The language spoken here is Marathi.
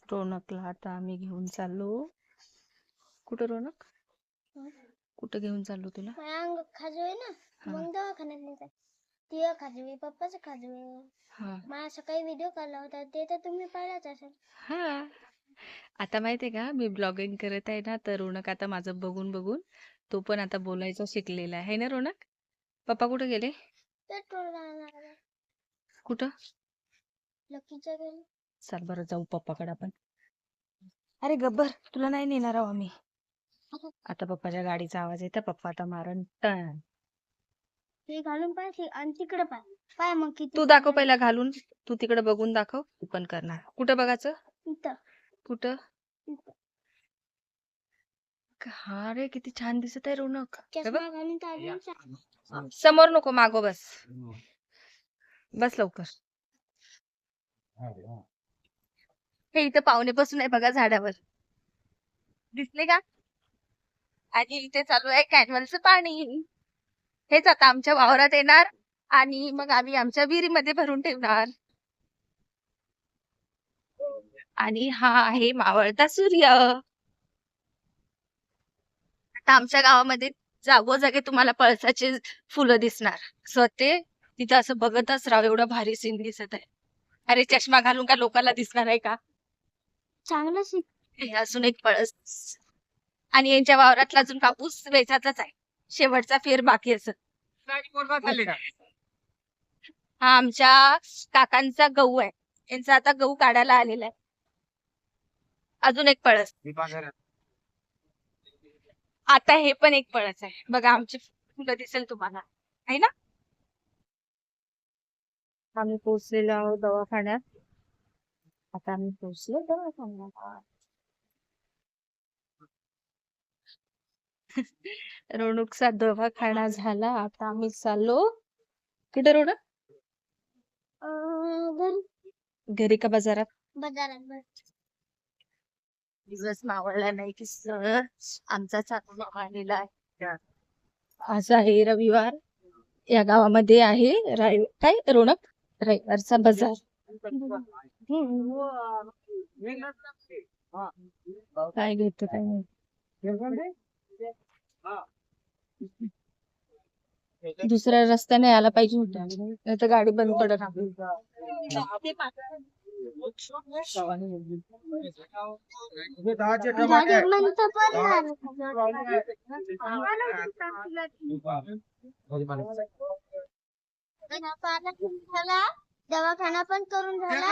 रोनकला आता आम्ही घेऊन चाललो. कुठं रोनक? कुठं घेऊन चाललो तुला? अंग खाजवे ना, हा. मग दवाखान्यात नेतात. तिला खाजवे, पप्पाचं खाजवे. हा मला सकाळी व्हिडिओ काढला होता, ते तर तुम्ही पाहिलाच असेल. हा. आता माहितीये का, मी ब्लॉगिंग करत आहे ना, तर रोनक आता माझं बघून बघून तो पण आता बोलायचं शिकलेला आहे ना रोनक. पप्पा कुठे गेले? पेट्रोल आणायला कुठं? लकीच्या घरी. चल बरं जाऊ पप्पाकडे आपण. अरे गब्बर, तुला नाही नेणार आहो आम्ही. आता पप्पाच्या गाडीचा आवाज येतो. पप्पा आता मारण टन. ते घालून पाहिजे आणि तिकडे पाय पाय मग किती तू दाखव पहिला घालून. तू तिकडे बघून दाखव. तू पण करणार. कुठं बघायचं? इथं कुठं? इथं. हा रे, किती छान दिसत आहे रोनक. हे बघ. चष्मा घालून तर अजून छान. समोर नको, मागो बस. बस लवकर. हे इथं पाहुणे बसून आहे बघा झाडावर. दिसले का? आणि इथे चालू आहे कॅनवलचं पाणी. हेच आता आमच्या वावरात येणार आणि मग आम्ही आमच्या विहिरीमध्ये भरून ठेवणार. आणि हा आहे मावळता सूर्य. आता आमच्या गावामध्ये जागोजागी तुम्हाला पळसाचे फुलं दिसणार. स्वतः तिथं असं बघतच राव, एवढं भारी सीन दिसत आहे. अरे चष्मा घालून का लोकांना दिसणार आहे का? चांगलं शिक. हे अजून एक पळस. आणि यांच्या वावरातला अजून कापूस वेचाचाच आहे. शेवटचा फेर बाकी असत. हा आमच्या काकांचा गहू आहे. यांचा आता गहू काढायला आलेला आहे. अजून एक पळस. आता हे पण एक पळस आहे बघा. आमची फुलं दिसेल तुम्हाला, आहे ना. आम्ही पोहोचलेलो आहोत दवाखान्यात. आता आम्ही पोहोचलो दवाखान्यात. रोणूकचा दवाखाना झाला. आता आम्ही चाललो कुठे रोड? घरी घरी का बाजारात? बाजारात. दिवस मावळला नाही की सर आमचा चालू आलेला आहे. आज आहे रविवार. या गावामध्ये आहे काय रोनक, रविवारचा बाजार. काय घेतो काय नाही. दुसऱ्या रस्त्याने यायला पाहिजे होता, नाही तर गाडी बंद पडत. दवाखाना पण करून झाला.